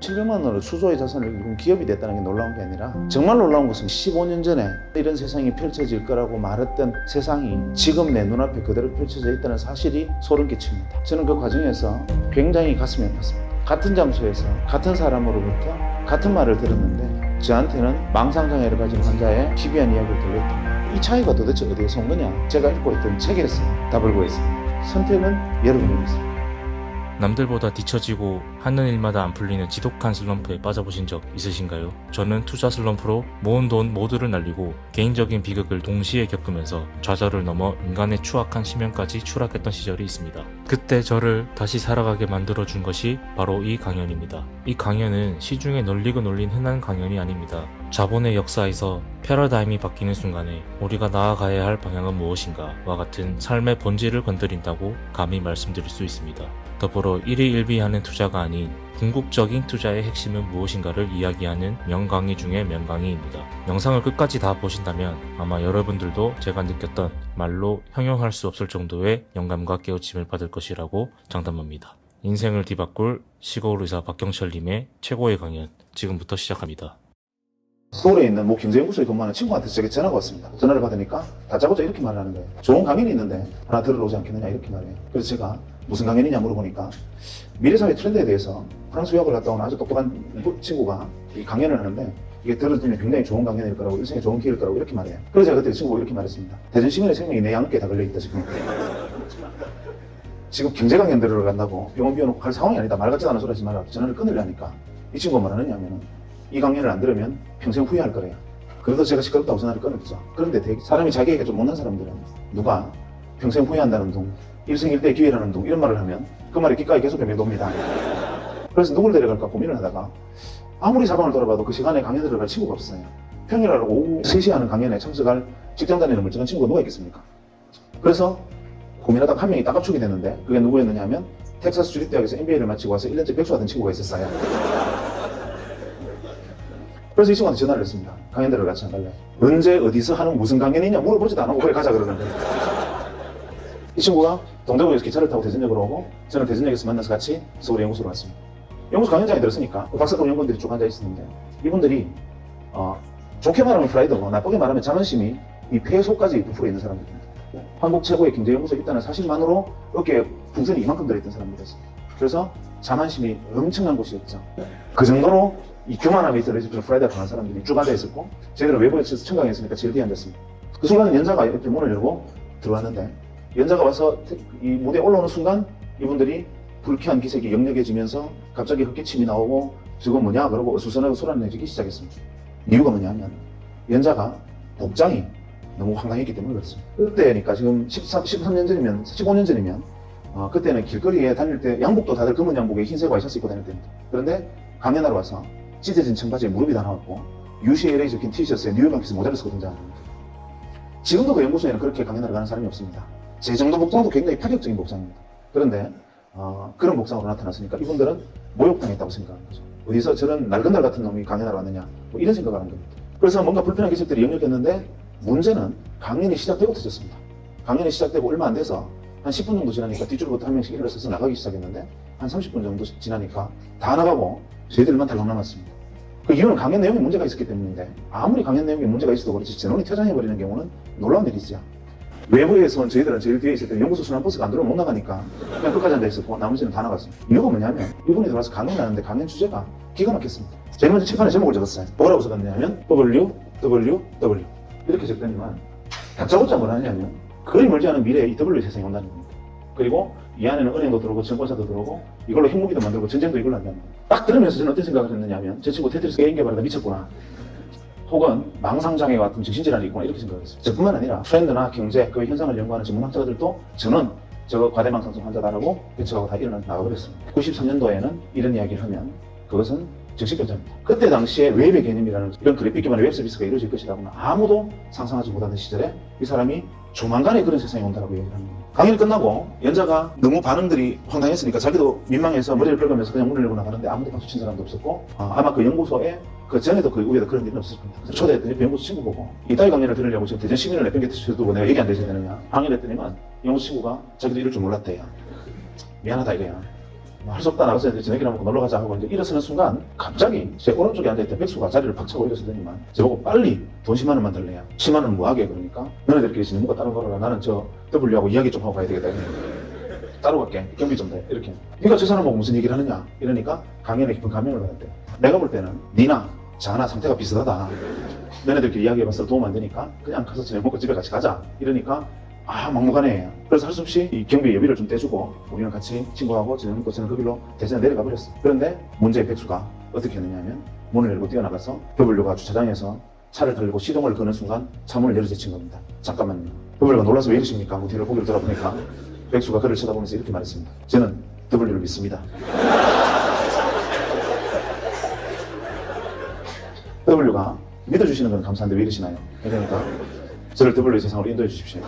700만 원으로 수조의 자산을 이룬 기업이 됐다는 게 놀라운 게 아니라 정말 놀라운 것은 15년 전에 이런 세상이 펼쳐질 거라고 말했던 세상이 지금 내 눈앞에 그대로 펼쳐져 있다는 사실이 소름 끼칩니다. 저는 그 과정에서 굉장히 가슴이 아팠습니다. 같은 장소에서 같은 사람으로부터 같은 말을 들었는데 저한테는 망상장애를 가진 환자의 기괴한 이야기를 들렸던 거예요. 이 차이가 도대체 어디에서 온 거냐? 제가 읽고 있던 책에서 답을 구했습니다. 선택은 여러분에게 있습니다. 남들보다 뒤처지고 하는 일마다 안 풀리는 지독한 슬럼프에 빠져보신 적 있으신가요? 저는 투자 슬럼프로 모은 돈 모두를 날리고 개인적인 비극을 동시에 겪으면서 좌절을 넘어 인간의 추악한 심연까지 추락했던 시절이 있습니다. 그때 저를 다시 살아가게 만들어준 것이 바로 이 강연입니다. 이 강연은 시중에 널리고 널린 흔한 강연이 아닙니다. 자본의 역사에서 패러다임이 바뀌는 순간에 우리가 나아가야 할 방향은 무엇인가와 같은 삶의 본질을 건드린다고 감히 말씀드릴 수 있습니다. 더불어 일희일비하는 투자가 아닌 궁극적인 투자의 핵심은 무엇인가를 이야기하는 명강의 중에 명강의입니다. 영상을 끝까지 다 보신다면 아마 여러분들도 제가 느꼈던 말로 형용할 수 없을 정도의 영감과 깨우침을 받을 것이라고 장담합니다. 인생을 뒤바꿀 시골 의사 박경철님의 최고의 강연 지금부터 시작합니다. 서울에 있는 모 경제연구소에 근무하는 친구한테 제가 전화가 왔습니다. 전화를 받으니까 다짜고짜 이렇게 말을 하는 거예요. 좋은 강연이 있는데 하나 들으러 오지 않겠느냐 이렇게 말해요. 그래서 제가 무슨 강연이냐 물어보니까 미래사회 트렌드에 대해서 프랑스 유학을 갔다 온 아주 똑똑한 친구가 이 강연을 하는데 이게 들어주면 굉장히 좋은 강연일 거라고 일생에 좋은 기회일 거라고 이렇게 말해요. 그래서 제가 그때 친구가 이렇게 말했습니다. 대전시민의 생명이 내 양어깨에 다 걸려있다 지금. 지금 경제 강연 들으러 간다고 병원 비워놓고 갈 상황이 아니다. 말 같지도 않은 소리 하지 말라. 전화를 끊으려니까 이 친구가 뭐 하느냐면은 이 강연을 안 들으면 평생 후회할 거래요. 그래도 제가 시끄럽다고 전화를 끊었죠. 그런데 사람이 자기에게 좀 못난 사람들은 누가 평생 후회한다는 둥, 일생일대의 기회라는 둥 이런 말을 하면 그 말이 귓가에 계속 맴돕니다. 그래서 누굴 데려갈까 고민을 하다가 아무리 사방을 돌아봐도 그 시간에 강연 들어갈 친구가 없어요. 평일날 오후 3시에 하는 강연에 참석할 직장 다니는 멀쩡한 친구가 누가 있겠습니까? 그래서 고민하다가 한 명이 딱 합축이 됐는데 그게 누구였느냐 하면 텍사스 주립대학에서 MBA를 마치고 와서 1년째 백수하던 친구가 있었어요. 그래서 이 친구한테 전화를 했습니다. 강연 들으러 같이 안 갈래? 언제 어디서 하는 무슨 강연이냐 물어보지도 않고 그래 가자 그러는데 이 친구가 동대구에서 기차를 타고 대전역으로 오고 저는 대전역에서 만나서 같이 서울 연구소로 왔습니다. 연구소 강연장에 들었으니까 박사급 연구원들이 쭉 앉아 있었는데 이분들이 좋게 말하면 프라이드고 나쁘게 말하면 자만심이 이 폐소까지 부풀어 있는 사람들입니다. 한국 최고의 경제연구소에 있다는 사실만으로 어깨에 풍선이 이만큼 들어있던 사람들이었습니다. 그래서 자만심이 엄청난 곳이었죠. 그 정도로 이 교만함에 있어 프라이드가 강한 사람들이 쭉 앉아있었고 저희들은 외부에서 청강에 있으니까 제일 뒤에 앉았습니다. 그 순간에 연자가 이렇게 문을 열고 들어왔는데 연자가 와서 이 무대에 올라오는 순간 이분들이 불쾌한 기색이 역력해지면서 갑자기 헛기침이 나오고 저건 뭐냐 그러고 어수선하고 소란을 내주기 시작했습니다. 이유가 뭐냐면 연자가 복장이 너무 황당했기 때문에 그렇습니다. 그때니까 지금 13년 전이면 15년 전이면 그때는 길거리에 다닐 때 양복도 다들 검은 양복에 흰색 와이셔츠 입고 다닐 때입니다. 그런데 강연하러 와서 찢어진 청바지에 무릎이 다 나왔고 UCLA 적힌 티셔츠에 뉴욕 양키스 모자를 쓰고 등장합니다. 지금도 그 연구소에는 그렇게 강연하러 가는 사람이 없습니다. 제 정도 복장도 굉장히 파격적인 복장입니다. 그런데 그런 복장으로 나타났으니까 이분들은 모욕당했다고 생각하는 거죠. 어디서 저런 날건달 같은 놈이 강연하러 왔느냐 뭐 이런 생각을 하는 겁니다. 그래서 뭔가 불편한 기색들이 역력했는데 문제는 강연이 시작되고 터졌습니다. 강연이 시작되고 얼마 안 돼서 한 10분 정도 지나니까 뒷줄부터 한 명씩 일어서서 나가기 시작했는데 한 30분 정도 지나니까 다 나가고 저희들만 달랑 남았습니다. 그 이유는 강연 내용에 문제가 있었기 때문인데 아무리 강연 내용에 문제가 있어도 그렇지 전원이 퇴장해버리는 경우는 놀라운 일이죠. 외부에서 저희들은 제일 뒤에 있을 때 연구소 순환버스가 안 들어오면 못 나가니까 그냥 끝까지 앉아있었고 나머지는 다 나갔습니다. 이유가 뭐냐면 이분이 들어와서 강연하는데 강연 주제가 기가 막혔습니다. 제일 먼저 칠판에 제목을 적었어요. 뭐라고 적었냐면 WWW 이렇게 적더니만 다짜고짜 뭘 하냐면 거리 멀지 않은 미래에 이 W 세상이 온다는 겁니다. 그리고 이 안에는 은행도 들어오고 증권사도 들어오고 이걸로 핵무기도 만들고 전쟁도 이걸로 한다는 겁니다. 딱 들으면서 저는 어떤 생각을 했느냐면 제 친구 테트리스 게임 개발하다 미쳤구나. 혹은 망상장애와 같은 정신질환이 있구나 이렇게 생각했어요. 저뿐만 아니라 트렌드나 경제, 그 현상을 연구하는 전문학자들도 저는 저거 과대망상증 환자다라고 배척하고 다 일어나 나가버렸습니다. 93년도에는 이런 이야기를 하면 그것은 정신병자입니다. 그때 당시에 웹의 개념이라는 이런 그래픽 기반의 웹 서비스가 이루어질 것이라고는 아무도 상상하지 못하는 시절에 이 사람이 조만간에 그런 세상이 온다고 얘기를 하는 겁니다. 강연이 끝나고 연자가 너무 반응들이 황당했으니까 자기도 민망해서 머리를 긁으면서 그냥 문을 열고 나가는데 아무도 박수 친 사람도 없었고 아마 그 연구소에 그 전에도 그 위에도 그런 일은 없었을 겁니다. 그래서 초대했더니 연구소 친구 보고 이따위 강연을 들으려고 지금 대전 시민을 내팽개쳐두고 내가 얘기 안 되셔야 되느냐 강연했더니만 연구소 친구가 자기도 이럴 줄 몰랐대요. 미안하다 이거야. 할 수 없다 나가서 이제 저녁이나 먹고 놀러 가자 하고 이제 일어서는 순간 갑자기 제 오른쪽에 앉아있던 백수가 자리를 팍 차고 일어서더니만 저보고 빨리 돈 10만 원만 달래야. 10만 원은 뭐하게 그러니까 너네들끼리 지내는 따로 걸어라. 나는 저 W하고 이야기 좀 하고 가야 되겠다. 따로 갈게. 경비 좀 돼. 이렇게. 네가 저 사람 보고 무슨 얘기를 하느냐 이러니까 강연에 깊은 감명을 받았대. 내가 볼 때는 니나 자나 상태가 비슷하다. 너네들끼리 이야기해봤자 도움 안 되니까 그냥 가서 저녁 먹고 집에 같이 가자. 이러니까 막무가내예요. 그래서 할 수 없이 이 경비 예비를 좀 떼주고 우리는 같이 친구하고 저녁 먹고 저는 그 길로 대전에 내려가 버렸어. 그런데 문제의 백수가 어떻게 했느냐 하면 문을 열고 뛰어나가서 W가 주차장에서 차를 달리고 시동을 거는 순간 차 문을 열어제친 겁니다. 잠깐만요. W가 놀라서 왜 이러십니까 하고 뒤를 고개를 돌아보니까 백수가 그를 쳐다보면서 이렇게 말했습니다. 저는 W를 믿습니다. W가 믿어주시는 건 감사한데 왜 이러시나요? 그러니까 저를 W의 세상으로 인도해 주십시오.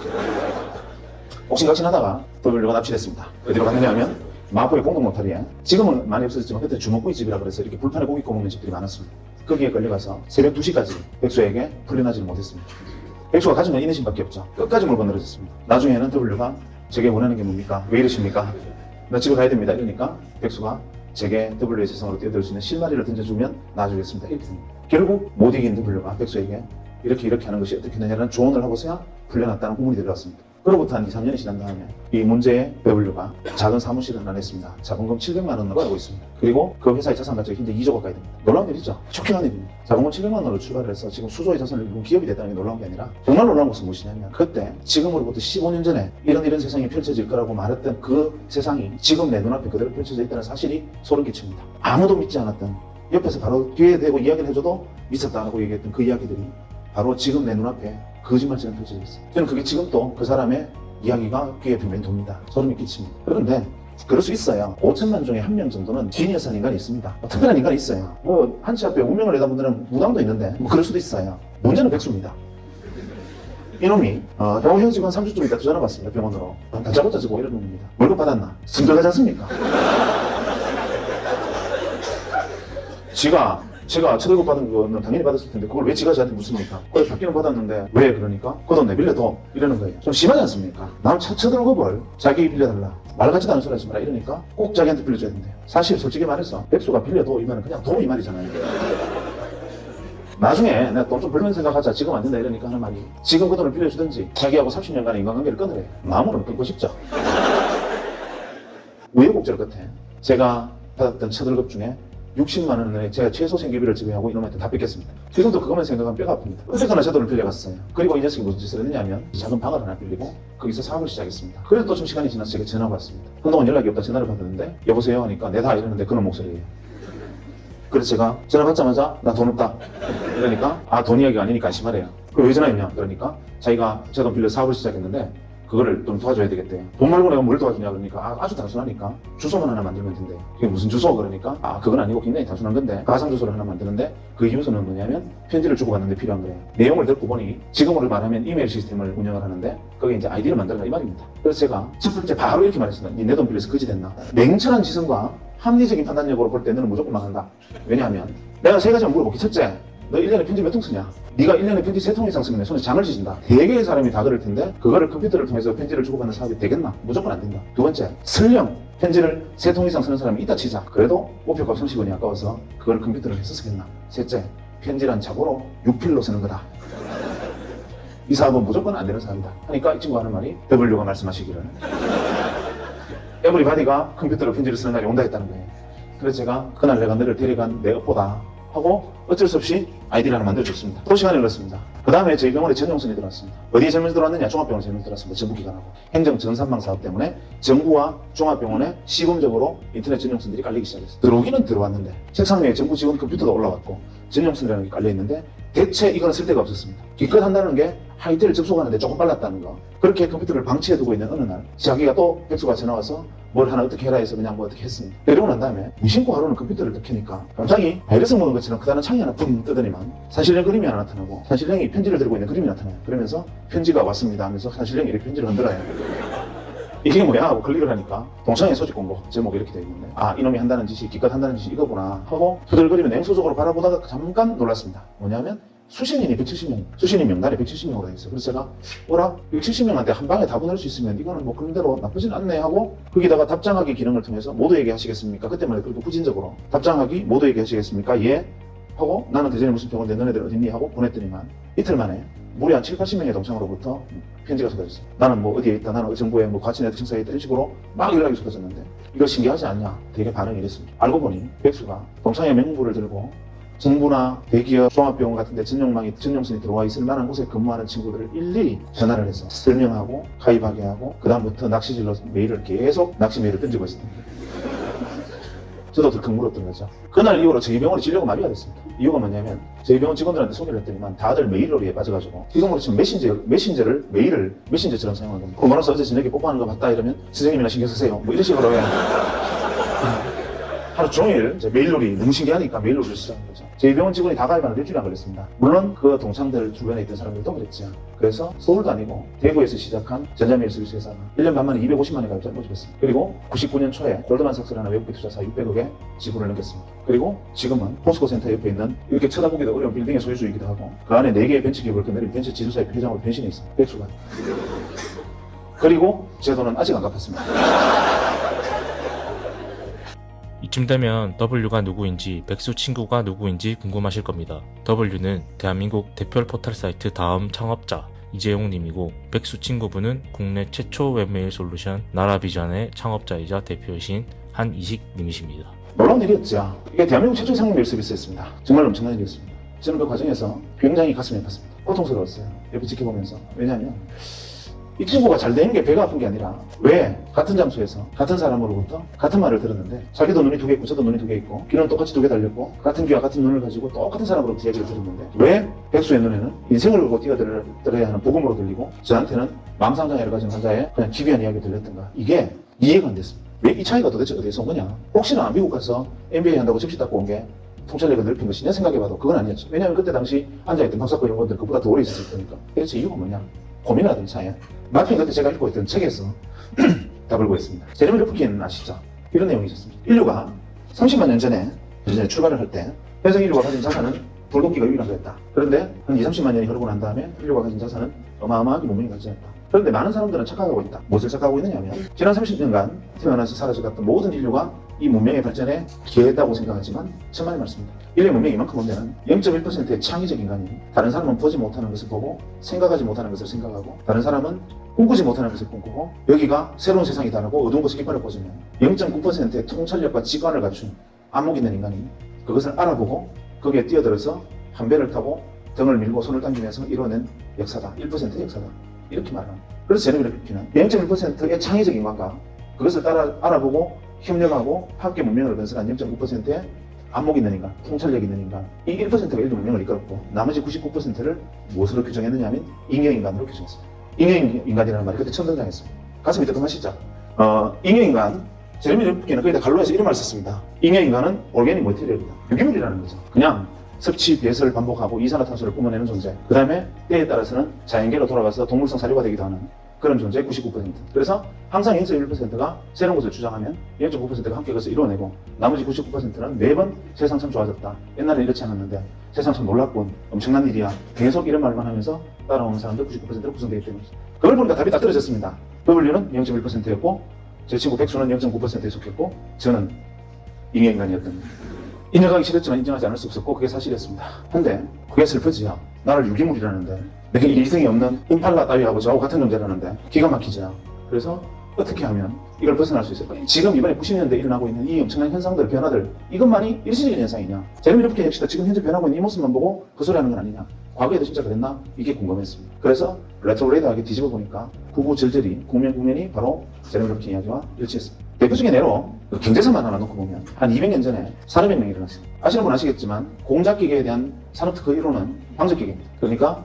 옥신각신하다가 W가 납치됐습니다. 어디로 갔느냐 하면 마포의 공동모텔이에 지금은 많이 없어졌지만 그때 주먹구이집이라 그래서 이렇게 불판에 고기 구워 먹는 집들이 많았습니다. 거기에 끌려가서 새벽 2시까지 백수에게 풀려나지를 못했습니다. 백수가 가진 건 인내심밖에 없죠. 끝까지 물고 늘어졌습니다. 나중에는 W가 제게 원하는 게 뭡니까? 왜 이러십니까? 나 집에 가야 됩니다. 이러니까 백수가 제게 W의 세상으로 뛰어들 수 있는 실마리를 던져주면 놔주겠습니다. 이렇게 됩니다. 결국 못 이긴 W가 백수에게 이렇게 하는 것이 어떻게 되냐는 조언을 하고서야 풀려났다는 후문이 들어왔습니다. 그로부터 한 2, 3년이 지난 다음에 이 문제의 W가 작은 사무실을 하나 냈습니다. 자본금 700만 원으로 알고 있습니다. 그리고 그 회사의 자산 가치가 현재 2조 가까이 됩니다. 놀라운 일이죠. 쇼킹한 일입니다. 자본금 700만 원으로 출발을 해서 지금 수조의 자산을 이룬 기업이 됐다는 게 놀라운 게 아니라 정말 놀라운 것은 무엇이냐면 그때 지금으로부터 15년 전에 이런 세상이 펼쳐질 거라고 말했던 그 세상이 지금 내 눈앞에 그대로 펼쳐져 있다는 사실이 소름 끼칩니다. 아무도 믿지 않았던 옆에서 바로 뒤에 대고 이야기를 해줘도 미쳤다고 얘기했던 그 이야기들이 바로 지금 내 눈앞에 거짓말처럼 펼쳐져 있어요. 저는 그게 지금 또 그 사람의 이야기가 귀에 빙빙 돕니다. 소름이 끼칩니다. 그런데 그럴 수 있어요. 5천만 중에 한 명 정도는 지니어스한 인간이 있습니다. 특별한 인간이 있어요. 한치 앞에 운명을 내다 분들은 무당도 있는데 그럴 수도 있어요. 문제는 백수입니다. 이놈이 헤어지고 한 3주쯤 있다 전화 받습니다. 병원으로. 다짜고짜 지고 이러는 겁니다. 월급 받았나? 승격하지 않습니까? 제가 처벌급 받은 거는 당연히 받았을 텐데 그걸 왜 지가 저한테 묻습니까? 그걸 받기는 받았는데 왜 그러니까? 그 돈 내 빌려줘 이러는 거예요. 좀 심하지 않습니까? 남 처벌급을 자기 빌려달라 말 같지도 않은 소리 하지 마라 이러니까 꼭 자기한테 빌려줘야 된대요. 사실 솔직히 말해서 백수가 빌려도 이 말은 그냥 도 이 말이잖아요. 나중에 내가 돈 좀 벌면 생각하자 지금 안 된다 이러니까 하는 말이 지금 그 돈을 빌려주든지 자기하고 30년간의 인간관계를 끊으래. 마음으로는 끊고 싶죠. 우여곡절 끝에 제가 받았던 처벌급 중에 60만 원에 제가 최소 생계비를 지불하고 이놈한테 다 뺏겼습니다. 지금도 그것만 생각하면 뼈가 아픕니다. 어쨌거나 제 돈을 빌려갔어요. 그리고 이 녀석이 무슨 짓을 했느냐면 작은 방을 하나 빌리고 거기서 사업을 시작했습니다. 그래도 또 좀 시간이 지나서 제가 전화가 왔습니다. 한동안 연락이 없다 전화를 받았는데 여보세요 하니까 내다 이러는데 그런 목소리예요. 그래서 제가 전화 받자마자 나 돈 없다 이러니까 돈 이야기가 아니니까 안심하래요. 그럼 왜 전화했냐 그러니까 자기가 제 돈 빌려 사업을 시작했는데 그거를 좀 도와줘야 되겠대요. 돈 말고 내가 뭘 도와주냐 그러니까 아주 단순하니까 주소만 하나 만들면 된대요. 그게 무슨 주소 그러니까 그건 아니고 굉장히 단순한 건데 가상 주소를 하나 만드는데 그 이유서는 뭐냐면 편지를 주고받는데 필요한 거예요. 내용을 듣고 보니 지금으로 말하면 이메일 시스템을 운영을 하는데 거기에 이제 아이디를 만들어라 이 말입니다. 그래서 제가 첫 번째 바로 이렇게 말했습니다. 니 내 돈 빌려서 거지 됐나? 냉철한 지성과 합리적인 판단력으로 볼 때 너는 무조건 망한다. 왜냐하면 내가 세 가지만 물어볼게. 첫째, 너 1년에 편지 몇 통 쓰냐? 네가 1년에 편지 3통 이상 쓰면 내 손에 장을 지진다. 대개의 사람이 다 그럴 텐데 그거를 컴퓨터를 통해서 편지를 주고받는 사업이 되겠나? 무조건 안 된다. 두 번째, 설령 편지를 3통 이상 쓰는 사람이 있다 치자. 그래도 목표값 30원이 아까워서 그걸 컴퓨터를 해서 쓰겠나? 셋째, 편지란 자고로 6필로 쓰는 거다. 이 사업은 무조건 안 되는 사업이다. 하니까 이 친구가 하는 말이 W가 말씀하시기를 에브리바디가 컴퓨터로 편지를 쓰는 날이 온다 했다는 거예요. 그래서 제가 그날 내가 너를 데려간 내 업보다 하고 어쩔 수 없이 아이디를 하나 만들어줬습니다. 또 시간이 흘렀습니다. 그 다음에 저희 병원에 전용선이 들어왔습니다. 어디에 젊은이 들어왔느냐? 종합병원에 젊은이 들어왔습니다. 정부기관하고. 행정 전산망 사업 때문에 정부와 종합병원에 시범적으로 인터넷 전용선들이 깔리기 시작했어요. 들어오기는 들어왔는데 책상 위에 정부 지원 컴퓨터도 올라왔고 전용선이라는 게 깔려있는데 대체 이거는 쓸데가 없었습니다. 기껏 한다는 게 하이텔을 접속하는데 조금 빨랐다는 거. 그렇게 컴퓨터를 방치해두고 있는 어느 날 자기가 또 백수가 전화와서 뭘 하나 어떻게 해라 해서 그냥 뭐 어떻게 했습니다. 내려오고 난 다음에 무심코 하루는 컴퓨터를 딱 켜니까 갑자기 바이러스 먹은 것처럼 크다는 창이 하나 붕 뜨더니만 산신령 그림이 하나 나타나고 산신령이 편지를 들고 있는 그림이 나타나요. 그러면서 편지가 왔습니다 하면서 산신령이 이렇게 편지를 흔들어요. 이게 뭐야 하고 클릭을 하니까 동창회 소집 공고 제목이 이렇게 되어 있는데 이놈이 한다는 짓이 기껏 한다는 짓이 이거구나 하고 투덜거리며 냉소적으로 바라보다가 잠깐 놀랐습니다. 뭐냐면 수십 년이 170명, 수십 년 명단에 170명으로 돼 있어요. 그래서 제가, 170명한테 한 방에 다 보낼 수 있으면 이거는 뭐 그런대로 나쁘진 않네 하고, 거기다가 답장하기 기능을 통해서 모두에게 하시겠습니까? 그때만 해도 그렇게 후진적으로. 답장하기 모두에게 하시겠습니까? 예. 하고, 나는 대전에 무슨 병원인데 너네들 어딨니? 하고 보냈더니만, 이틀 만에 무려 한 7, 80명의 동창으로부터 편지가 쏟아졌어요. 나는 뭐 어디에 있다, 나는 정부에 뭐 과천에 청사에 있다, 이런 식으로 막 연락이 쏟아졌는데, 이거 신기하지 않냐? 되게 반응이 이랬습니다. 알고 보니, 백수가 동창의 명부를 들고, 정부나 대기업, 종합병원 같은 데 전용선이 들어와 있을 만한 곳에 근무하는 친구들을 일일이 전화를 해서 설명하고, 가입하게 하고, 그다음부터 낚시질로 메일을 계속 낚시 메일을 던지고 있습니다. 저도 더 큰 물었던 거죠. 그날 이후로 저희 병원이 진료가 마비가 됐습니다. 이유가 뭐냐면 저희 병원 직원들한테 소개를 했더니만 다들 메일로리에 빠져가지고 지금으로 치면 메신저를 메일을 메신저처럼 사용하는 겁니다. 고마워서 어제 저녁에 뽀뽀하는 거 봤다 이러면 선생님이나 신경 쓰세요. 뭐 이런 식으로 해. 하루 종일 메일놀이 너무 신기하니까 메일놀이를 시작한 거죠. 저희 병원 직원이 다 가입하는 일주일이 안 걸렸습니다. 물론 그 동창들 주변에 있던 사람들도 그랬죠. 그래서 서울도 아니고 대구에서 시작한 전자메일 서비스 회사가 1년 반 만에 250만의 가입자를 모집했습니다. 그리고 99년 초에 골드만삭스라는 외국계 투자사 600억의 지분을 넘겼습니다. 그리고 지금은 포스코 센터 옆에 있는 이렇게 쳐다보기도 어려운 빌딩의 소유주이기도 하고 그 안에 4개의 벤처기업을 거느린 벤처 지주사의 회장으로 변신해 있습니다. 백수가. 그리고 제 돈은 아직 안 갚았습니다. 이쯤 되면 W가 누구인지 백수 친구가 누구인지 궁금하실 겁니다. W는 대한민국 대표 포털 사이트 다음 창업자 이재용님이고 백수 친구분은 국내 최초 웹메일 솔루션 나라비전의 창업자이자 대표이신 한이식님이십니다. 놀라운 일이었죠. 이게 대한민국 최초 상용 메일 서비스였습니다. 정말 엄청난 일이었습니다. 저는 그 과정에서 굉장히 가슴이 아팠습니다. 고통스러웠어요. 옆에 지켜보면서. 왜냐하면 이 친구가 잘 되는 게 배가 아픈 게 아니라 왜 같은 장소에서 같은 사람으로부터 같은 말을 들었는데 자기도 눈이 2개 있고 저도 눈이 2개 있고 귀는 똑같이 2개 달렸고 같은 귀와 같은 눈을 가지고 똑같은 사람으로부터 이야기를 들었는데 왜 백수의 눈에는 인생을 걸고 뛰어들어야 하는 복음으로 들리고 저한테는 마음상장애를 가진 환자의 그냥 기괴한 이야기가 들렸던가. 이게 이해가 안 됐습니다. 왜 이 차이가 도대체 어디서 온 거냐. 혹시나 미국 가서 MBA 한다고 접시 닦고 온 게 통찰력을 넓힌 것이냐 생각해봐도 그건 아니었죠. 왜냐하면 그때 당시 앉아있던 박사과 연구원들 그보다 더 오래 있었을 테니까. 대체 이유가 뭐냐. 고민을 하던 차에 마침 그때 제가 읽고 있던 책에서 답을 구했습니다. 제레미 르프킨 아시죠? 이런 내용이 있었습니다. 인류가 30만 년 전에 출발을 할 때 현생 인류가 가진 자산은 돌돔기가 유일한 거였다. 그런데 한 20-30만 년이 흐르고 난 다음에 인류가 가진 자산은 어마어마하게 문명이 발전했다. 그런데 많은 사람들은 착각하고 있다. 무엇을 착각하고 있느냐면 지난 30년간 태어나서 사라져갔던 모든 인류가 이 문명의 발전에 기여했다고 생각하지만 천만의 말씀입니다. 인류의 문명이 이만큼 오면 0.1%의 창의적 인간이 다른 사람은 보지 못하는 것을 보고 생각하지 못하는 것을 생각하고 다른 사람은 꿈꾸지 못하는 것을 꿈꾸고 여기가 새로운 세상이다라고 어두운 것을 깃발을 꽂으면 0.9%의 통찰력과 직관을 갖춘 안목 있는 인간이 그것을 알아보고 거기에 뛰어들어서 한 배를 타고 등을 밀고 손을 당기면서 이뤄낸 역사다. 1%의 역사다. 이렇게 말합니다. 그래서 제레미 르프킨은 0.1%의 창의적 인간과 그것을 알아보고 협력하고 함께 문명을 건설한 0.9%의 안목 있는 인간, 통찰력 있는 인간, 이 1%가 인류 문명을 이끌었고 나머지 99%를 무엇으로 규정했느냐 하면 잉여인간으로 규정했습니다. 잉여인간이라는 말이 그때 처음 등장했습니다. 가슴이 뜨끔하시죠? 잉여인간, 제레미 르프킨은 거기다 갈로에서 이런 말을 썼습니다. 잉여인간은 올게닉 머티리얼이다. 유기물이라는 거죠. 그냥 섭취, 배설을 반복하고 이산화탄소를 뿜어내는 존재. 그 다음에 때에 따라서는 자연계로 돌아가서 동물성 사료가 되기도 하는 그런 존재의 99%. 그래서 항상 0.1%가 새로운 것을 주장하면 0.9%가 함께 그것을 이뤄내고 나머지 99%는 매번 세상 참 좋아졌다. 옛날에 이렇지 않았는데 세상 참 놀랍군. 엄청난 일이야. 계속 이런 말만 하면서 따라오는 사람들 99%로 구성되기 때문이죠. 그걸 보니까 답이 딱 떨어졌습니다. W는 0.1%였고 제 친구 백수는 0.9%에 속했고 저는 잉여인간이었던 거예요. 인정하기 싫었지만 인정하지 않을 수 없었고 그게 사실이었습니다. 근데 그게 슬프지요. 나를 유기물이라는데 내가 이성이 없는 임팔라 따위하고 저하고 같은 존재라는데 기가 막히죠. 그래서 어떻게 하면 이걸 벗어날 수 있을까? 지금 이번에 90년대에 일어나고 있는 이 엄청난 현상들, 변화들 이것만이 일시적인 현상이냐? 제레미 르프킨 역시도 지금 현재 변하고 있는 이 모습만 보고 그 소리 하는 건 아니냐? 과거에도 진짜 그랬나? 이게 궁금했습니다. 그래서 레트로레이드하게 뒤집어 보니까 구구절절이 국면이 바로 제레미 르프킨 이야기와 일치했습니다. 대표적인 예로 경제사만 하나 놓고 보면 한 200년 전에 산업혁명이 일어났습니다. 아시는 분 아시겠지만 공작기계에 대한 산업특허 1호는 방적기계입니다. 그러니까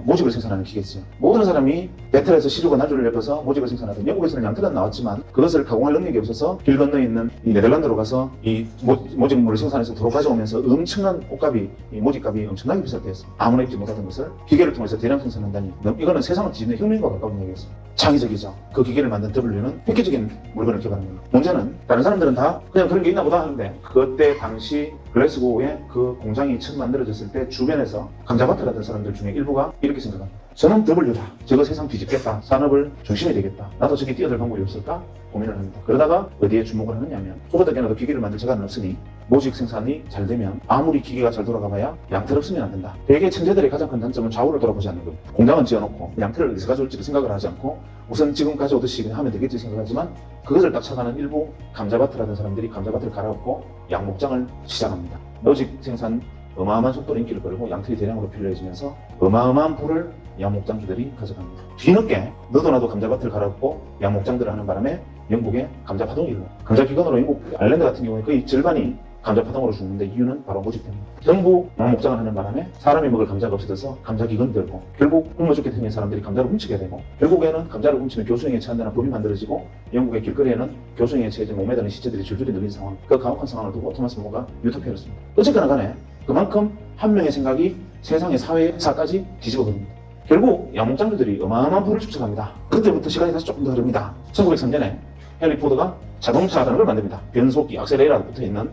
모직을 생산하는 기계죠. 모든 사람이 배틀에서 시루가 나주를 엮어서 모직을 생산하던 영국에서는 양털은 나왔지만 그것을 가공할 능력이 없어서 길 건너 있는 이 네덜란드로 가서 이 모직물을 생산해서 도로 가져오면서 엄청난 옷값이, 이 모직값이 엄청나게 비쌀 때였습니다. 아무나 입지 못하던 것을 기계를 통해서 대량 생산한다니 이거는 세상을 뒤집는 혁명과 가까운 얘기였습니다. 창의적이죠. 그 기계를 만든 W는 획기적인 물건을 개발한 겁니다. 문제는 다른 사람들은 다 그냥 그런 게 있나 보다 하는데 그때 당시 글래스고에 그 공장이 처음 만들어졌을 때 주변에서 감자밭을 하던 사람들 중에 일부가 이렇게 생각합니다. 저는 W다. 저거 세상 뒤집겠다. 산업을 중심이 되겠다. 나도 저기 뛰어들 방법이 없을까? 고민을 합니다. 그러다가 어디에 주목을 하느냐면 소가덕에나도 기계를 만들 자가는 없으니 모직 생산이 잘 되면 아무리 기계가 잘 돌아가 봐야 양틀 없으면 안 된다. 대개 천재들의 가장 큰 단점은 좌우를 돌아보지 않는 거예요. 공장은 지어놓고 양틀을 어디서 가져올지 생각을 하지 않고 우선 지금 가져오듯이 그냥 하면 되겠지 생각하지만 그것을 딱 착안한 일부 감자밭을 하던 사람들이 감자밭을 갈아엎고 양목장을 시작합니다. 모직 생산 어마어마한 속도로 인기를 끌고 양틀이 대량으로 필요해지면서 어마어마한 부를 양목장주들이 가져갑니다. 뒤늦게 너도 나도 감자밭을 갈아엎고 양목장들을 하는 바람에 영국에 감자파동이 일어나요. 감자기근으로 영국 아일랜드 같은 경우에 거의 절반이 감자파동으로 죽는데 이유는 바로 모직 때문에. 전부 양목장을 하는 바람에 사람이 먹을 감자가 없어져서 감자기근 들고 결국 굶어 죽게 생긴 사람들이 감자를 훔치게 되고 결국에는 감자를 훔치면 교수형에 처한다는 법이 만들어지고 영국의 길거리에는 교수형에 처해진 몸에 드는 시체들이 줄줄이 늘린 상황. 그 가혹한 상황을 두고 토마스 모가 유토피아였습니다. 어쨌거나 간에 그만큼 한 명의 생각이 세상의 사회사까지 뒤집어 버립니다. 결국 양목장들이 어마어마한 부를 축적합니다. 그때부터 시간이 다시 조금 더 흐릅니다. 1903년에 헨리 포드가 자동차라는 걸 만듭니다. 변속기, 악셀레이터가 붙어있는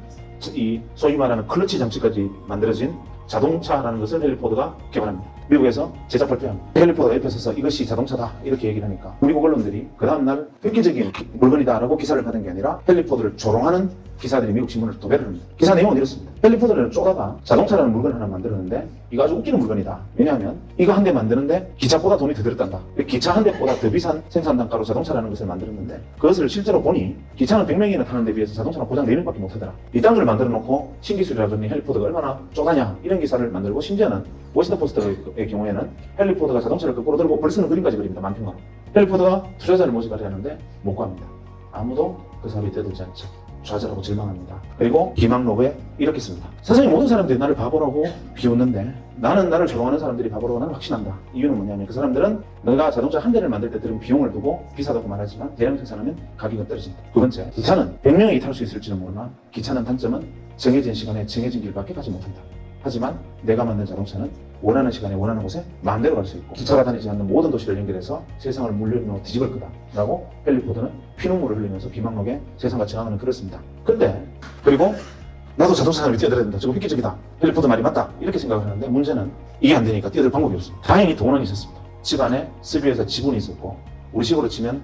이 소위 말하는 클러치 장치까지 만들어진 자동차라는 것을 헨리 포드가 개발합니다. 미국에서 제작 발표합니다. 헨리 포드가 옆에 서서 이것이 자동차다 이렇게 얘기를 하니까 미국 언론들이 그 다음날 획기적인 물건이다라고 기사를 받은 게 아니라 헨리 포드를 조롱하는 기사들이 미국 신문을 도배를 합니다. 기사 내용은 이렇습니다. 헨리 포드는 쪼다가 자동차라는 물건을 하나 만들었는데 이거 아주 웃기는 물건이다. 왜냐하면 이거 한 대 만드는데 기차보다 돈이 더 들었단다. 기차 한 대보다 더 비싼 생산 단가로 자동차라는 것을 만들었는데 그것을 실제로 보니 기차는 100명이나 타는 데 비해서 자동차는 고작 4명밖에 못 하더라. 이딴 걸 만들어 놓고 신기술이라더니 헨리 포드가 얼마나 쪼다냐 이런 기사를 만들고 심지어는 워싱턴 포스트의 경우에는 헨리 포드가 자동차를 거꾸로 들고 벌 쓰는 그림까지 그립니다. 만평으로. 헨리 포드가 투자자를 모집하려 하는데 못 구합니다. 아무도 그 사업에 뛰어들지 않죠. 좌절하고 절망합니다. 그리고 기망록에 이렇게 씁니다. 세상의 모든 사람들이 나를 바보라고 비웃는데 나는 나를 조롱하는 사람들이 바보라고 나는 확신한다. 이유는 뭐냐면 그 사람들은 너가 자동차 한 대를 만들 때 들은 비용을 두고 비싸다고 말하지만 대량 생산하면 가격은 떨어진다. 두 번째, 기차는 100명이 탈 수 있을지는 모르나 기차는 단점은 정해진 시간에 정해진 길밖에 가지 못한다. 하지만 내가 만든 자동차는 원하는 시간에 원하는 곳에 마음대로 갈 수 있고 기차가 다니지 않는 모든 도시를 연결해서 세상을 물려주며 뒤집을 거다 라고 헨리 포드는 피눈물을 흘리면서 비망록에 세상과 저항하는 글을 씁니다. 근데 그리고 나도 자동차 산업에 뛰어들어야 된다. 저거 획기적이다. 헨리 포드 말이 맞다. 이렇게 생각을 하는데 문제는 이게 안 되니까 뛰어들 방법이 없습니다. 다행히 돈은 있었습니다. 집안에 스비에서 지분이 있었고 우리식으로 치면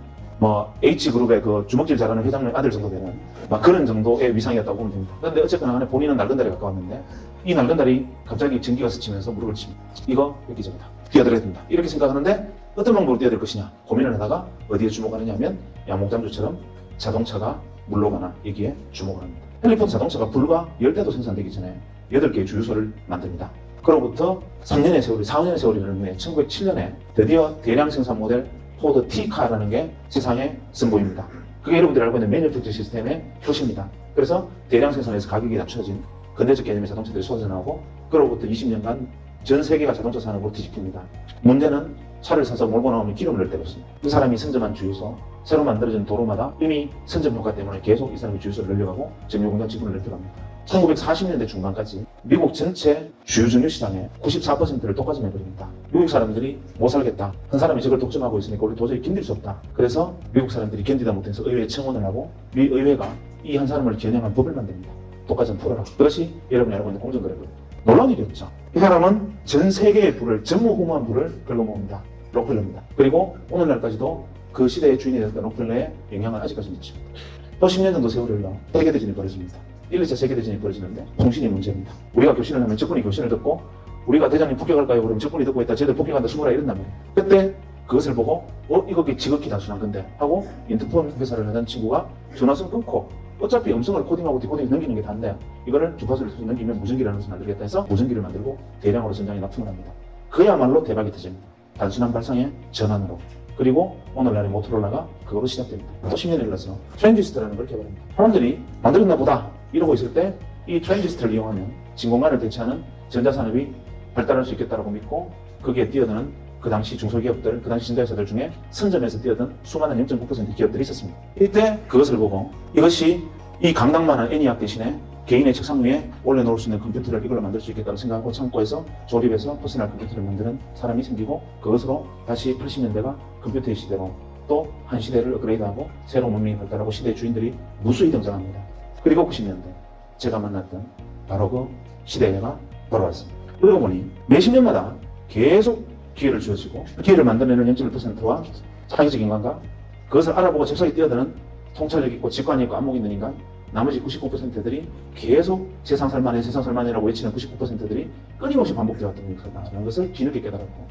H그룹의 그 주먹질 잘하는 회장님 아들 정도 되는 그런 정도의 위상이었다고 보면 됩니다. 그런데 어쨌거나 간에 본인은 낡은 다리에 가까웠는데 이 낡은 다리 갑자기 전기가 스치면서 무릎을 칩니다. 이거 획기적이다. 뛰어들어야 된다. 이렇게 생각하는데 어떤 방법으로 뛰어들 것이냐 고민을 하다가 어디에 주목하느냐 하면 양목장주처럼 자동차가 물러가나 여기에 주목을 합니다. 헨리 포드 자동차가 불과 10대도 생산되기 전에 8개의 주유소를 만듭니다. 그로부터 3년의 세월이 4년의 세월이 흐른 후에 1907년에 드디어 대량 생산 모델 포드 T카라는 게 세상에 선보입니다. 그게 여러분들이 알고 있는 매뉴팩처 시스템의 표시입니다. 그래서 대량 생산에서 가격이 낮춰진 근대적 개념의 자동차들이 쏟아져 나오고 그로부터 20년간 전 세계가 자동차 산업으로 뒤집힙니다. 문제는 차를 사서 몰고 나오면 기름을 넣을 데가 없습니다. 그 사람이 선점한 주유소, 새로 만들어진 도로마다 이미 선점 효과 때문에 계속 이 사람이 주유소를 늘려가고 정유공장 지분을 넓혀갑니다. 1940년대 중반까지 미국 전체 주유정유 시장의 94%를 독과점해버립니다. 미국 사람들이 못 살겠다. 한 사람이 저걸 독점하고 있으니까 우리 도저히 견딜 수 없다. 그래서 미국 사람들이 견디다 못해서 의회에 청원을 하고 미 의회가 이 한 사람을 겨냥한 법을 만듭니다. 독과점 풀어라. 그것이 여러분이 알고 있는 공정거래법입니다. 놀라운 일이었죠. 이 사람은 전 세계의 부를 전무후무한 부를 긁어모읍니다. 록펠러입니다. 그리고 오늘날까지도 그 시대의 주인이 됐던 록펠러의 영향은 아직까지 미칩니다. 또 10년 정도 세월이 흘러 세계대전이 벌어집니다. 1, 2차 세계대전이 벌어지는데 통신이 문제입니다. 우리가 교신을 하면 적군이 교신을 듣고 우리가 대장님 폭격할까요? 그러면 적군이 듣고 있다. 쟤들 폭격한다. 숨어라 이런단 말이에요. 그때 그것을 보고 이거 지극히 단순한 건데 하고 인터폰 회사를 하던 친구가 전화선 끊고 어차피 음성을 코딩하고 디코딩해서 넘기는 게 다인데 이거를 주파수를 넘기면 무전기라는 것을 만들겠다 해서 무전기를 만들고 대량으로 전장에 납품을 합니다. 그야말로 대박이 터집니다. 단순한 발상의 전환으로. 그리고 오늘날의 모토로라가 그거로 시작됩니다. 또 10년이 흘러서 트랜지스터라는 걸 개발합니다. 사람들이 만들었나 보다 이러고 있을 때 이 트랜지스터를 이용하면 진공관을 대체하는 전자산업이 발달할 수 있겠다고 믿고 거기에 뛰어드는 그 당시 중소기업들, 그 당시 전자회사들 중에 선점에서 뛰어든 수많은 0.9% 기업들이 있었습니다. 이때 그것을 보고 이것이 이 강당만한 애니악 대신에 개인의 책상 위에 올려놓을 수 있는 컴퓨터를 이걸로 만들 수 있겠다고 생각하고 창고에서 조립해서 퍼스널 컴퓨터를 만드는 사람이 생기고 그것으로 다시 80년대가 컴퓨터의 시대로 또 한 시대를 업그레이드하고 새로운 문명이 발달하고 시대의 주인들이 무수히 등장합니다. 그리고 90년대 제가 만났던 바로 그 시대가 돌아왔습니다. 그러고 보니 몇십 년마다 계속 기회를 주어지고 기회를 만들어내는 0.1%와 창의적 인간과 그것을 알아보고 잽싸게 뛰어드는 통찰력 있고 직관이 있고 안목 있는 인간, 나머지 99%들이 계속 세상 살만해 세상 살만해라고 외치는 99%들이 끊임없이 반복되었던 것이라는 것을 뒤늦게 깨달았고,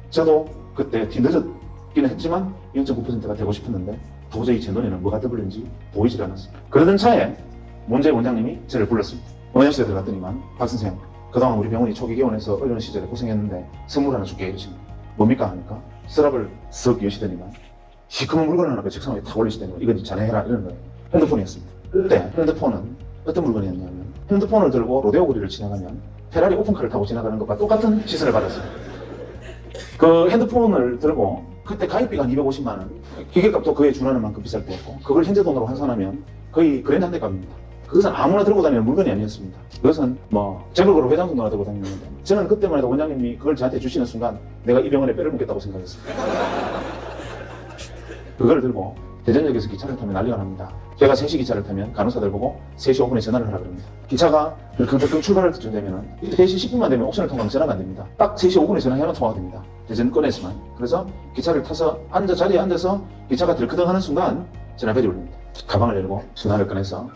저도 그때 뒤늦었기는 했지만 0.9%가 되고 싶었는데 도저히 제 눈에는 뭐가 떠버렸는지 보이질 않았습니다. 그러던 차에 문재 원장님이 저를 불렀습니다. 원장실에 들어갔더니만 박선생, 그동안 우리 병원이 초기 개원해서 어려운 시절에 고생했는데 선물 하나 줄게 이러십니다. 뭡니까 하니까 서랍을 쓱 여시더니만 시커먼 물건 하나 그 책상 위에 탁 올리시더니만 이건 자네 해라 이러는 거예요. 핸드폰이었습니다. 그때 핸드폰은 어떤 물건이었냐면 핸드폰을 들고 로데오 거리를 지나가면 페라리 오픈카를 타고 지나가는 것과 똑같은 시선을 받았습니다. 그 핸드폰을 들고 그때 가입비가 한 250만 원, 기계값도 그에 준하는 만큼 비쌀 때였고 그걸 현재 돈으로 환산하면 거의 그랜드 한 대 값입니다. 그것은 아무나 들고 다니는 물건이 아니었습니다. 그것은 뭐 재벌그룹 회장 정도나 들고 다니는데 저는 그때만 해도 원장님이 그걸 저한테 주시는 순간 내가 이 병원에 뼈를 묻겠다고 생각했습니다. 그걸 들고 대전역에서 기차를 타면 난리가 납니다. 제가 3시 기차를 타면 간호사들 보고 3시 5분에 전화를 하라 그럽니다. 기차가 덜컹덜컹 출발할 때쯤 되면은 3시 10분만 되면 옵션을 통과하면 전화가 안 됩니다. 딱 3시 5분에 전화해야만 통화가 됩니다. 대전권에서만. 그래서 기차를 타서 자리에 앉아서 기차가 덜컹덜 하는 순간 전화벨이 울립니다. 가방을 열고 전화를 꺼내서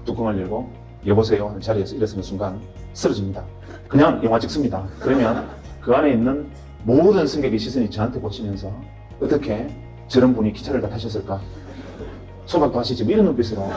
뚜껑을 열고 여보세요 하는 자리에서 일어서는 순간 쓰러집니다. 그냥 영화 찍습니다. 그러면 그 안에 있는 모든 승객의 시선이 저한테 꽂히면서 어떻게 저런 분이 기차를 다 타셨을까? 소박도 하시지 뭐 이런 눈빛으로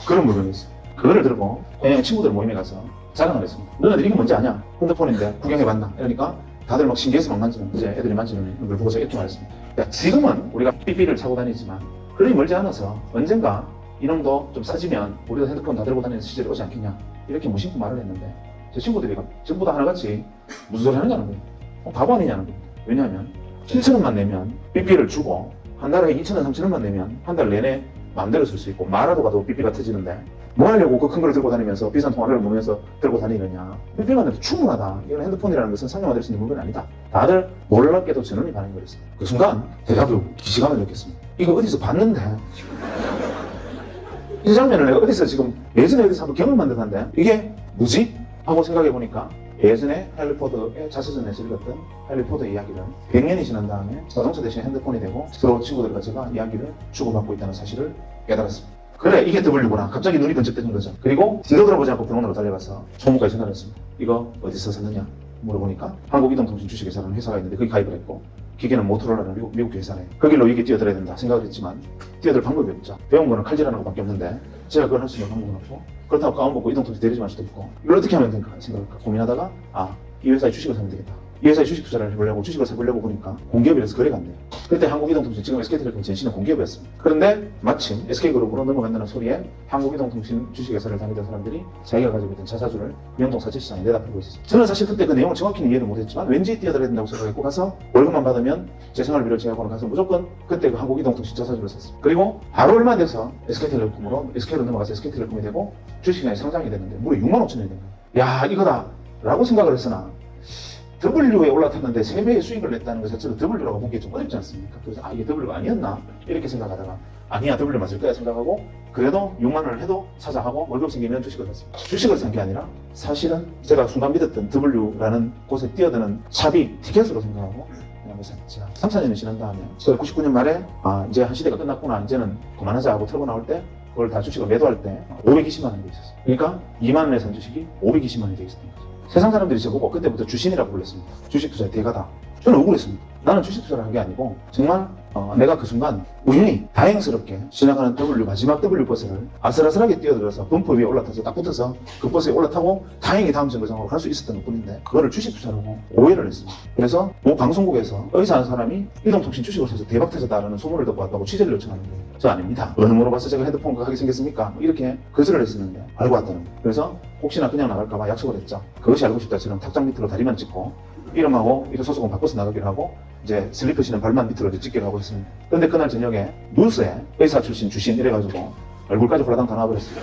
그런 물건이었어요. 그거를 들고 친구들 모임에 가서 자랑을 했습니다. 너네들 이게 뭔지 아냐? 핸드폰인데 구경해봤나? 이러니까 다들 막 신기해서 막 만지는, 이제 애들이 만지는 걸 보고 제가 이렇게 말했습니다. 야, 지금은 우리가 삐삐를 차고 다니지만 그리 멀지 않아서 언젠가 이놈도 좀 싸지면 우리도 핸드폰 다 들고 다니는 시절이 오지 않겠냐? 이렇게 무심코 말을 했는데 제 친구들이 전부 다 하나같이 무슨 소리 하느냐는 거예요. 바보 아니냐는 겁니다. 왜냐하면 7,000원만 내면 삐삐를 주고 한 달에 2,000원, 3,000원만 내면 한 달 내내 마음대로 쓸 수 있고 말하도 가도 삐삐가 터지는데 뭐 하려고 그 큰 거를 들고 다니면서 비싼 통화를 보면서 들고 다니느냐. 삐삐만 해도 충분하다. 이건 핸드폰이라는 것은 상용화될 수 있는 물건이 아니다. 다들 놀랍게도 전원이 반응이 그랬습니다. 그 순간 대답을 기시감을 느꼈습니다. 이거 어디서 봤는데 이 장면을 내가 어디서 지금 예전에 어디서 한번 경험한 듯한데 이게 뭐지? 하고 생각해 보니까 예전에 해리포터의 자서전에서 읽었던 해리포터의 이야기를 100년이 지난 다음에 자동차 대신 핸드폰이 되고 서로 친구들과 제가 이야기를 주고받고 있다는 사실을 깨달았습니다. 그래 이게 W구나. 갑자기 눈이 번쩍 뜨는 거죠. 그리고 뒤도 돌아보지 않고 병원으로 달려가서 총무과에 전화를 했습니다. 이거 어디서 샀느냐 물어보니까 한국이동통신 주식회사라는 회사가 있는데 거기 가입을 했고 기계는 모토로라는 미국 회사네. 그 길로 이게 뛰어들어야 된다 생각을 했지만 뛰어들 방법이 없죠. 배운 거는 칼질하는 것밖에 없는데 제가 그걸 할 수 있는 방법은 없고 그렇다고 가운 벗고 이동통신 대리점 할 수도 없고 이걸 어떻게 하면 될까 생각을 고민하다가 이 회사에 주식을 사면 되겠다. 이 회사에 주식 투자를 해보려고 주식을 사보려고 보니까 공기업이라서 거래가 안 돼요. 그때 한국이동통신, 지금 SK텔레콤 전신은 공기업이었습니다. 그런데 마침 SK그룹으로 넘어간다는 소리에 한국이동통신 주식회사를 다니던 사람들이 자기가 가지고 있던 자사주를 명동 사채시장에 내다 팔고 있었습니다. 저는 사실 그때 그 내용을 정확히는 이해를 못했지만 왠지 뛰어들어야 된다고 생각했고 가서 월급만 받으면 제 생활비를 제하고는 가서 무조건 그때 그 한국이동통신 자사주를 샀습니다. 그리고 바로 얼마 돼서 SK텔레콤으로 SK로 넘어가서 SK텔레콤이 되고 주식시장에 상장이 됐는데 무려 6만 5천 원이 된 거예요. 야 이거다 라고 생각을 했으나 W에 올라탔는데 3배의 수익을 냈다는 것 자체로 W라고 보기 좀 어렵지 않습니까? 그래서 이게 W가 아니었나? 이렇게 생각하다가 아니야 W 맞을 거야 생각하고 그래도 6만 원을 해도 사자 하고 월급 생기면 주식을 샀습니다. 주식을 산 게 아니라 사실은 제가 순간 믿었던 W라는 곳에 뛰어드는 차비 티켓으로 생각하고 그냥 샀죠. 3, 4년이 지난 다음에 99년 말에 이제 한 시대가 끝났구나 이제는 그만하자 하고 털고 나올 때 그걸 다 주식을 매도할 때 520만 원이 돼 있었어요. 그러니까 2만 원에 산 주식이 520만 원이 돼 있었던 거죠. 세상 사람들이 저보고 그때부터 주신이라고 불렀습니다. 주식 투자의 대가다. 저는 억울했습니다. 나는 주식 투자를 한 게 아니고 정말 내가 그 순간 우연히 다행스럽게 지나가는 마지막 W 버스를 아슬아슬하게 뛰어들어서 범퍼 위에 올라타서 딱 붙어서 그 버스에 올라타고 다행히 다음 정거장으로 갈 수 있었던 것뿐인데 그거를 주식 투자라고 오해를 했습니다. 그래서 모 방송국에서 의사 한 사람이 이동통신 주식을 사서 대박 터졌다라는 소문을 듣고 왔다고 취재를 요청하는 거예요. 저 아닙니다. 어느 뭐로 봐서 제가 핸드폰과 하게 생겼습니까? 이렇게 거절을 했었는데 알고 왔다는 거예요. 그래서 혹시나 그냥 나갈까봐 약속을 했죠. 그것이 알고 싶다처럼 탁장 밑으로 다리만 찍고 이름하고 이름 소속은 바꿔서 나가기로 하고 이제 슬리퍼 신은 발만 밑으로 찍기로 하고 했습니다. 그런데 그날 저녁에 뉴스에 의사 출신 주신 이래가지고 얼굴까지 홀라당 다 나와버렸어요.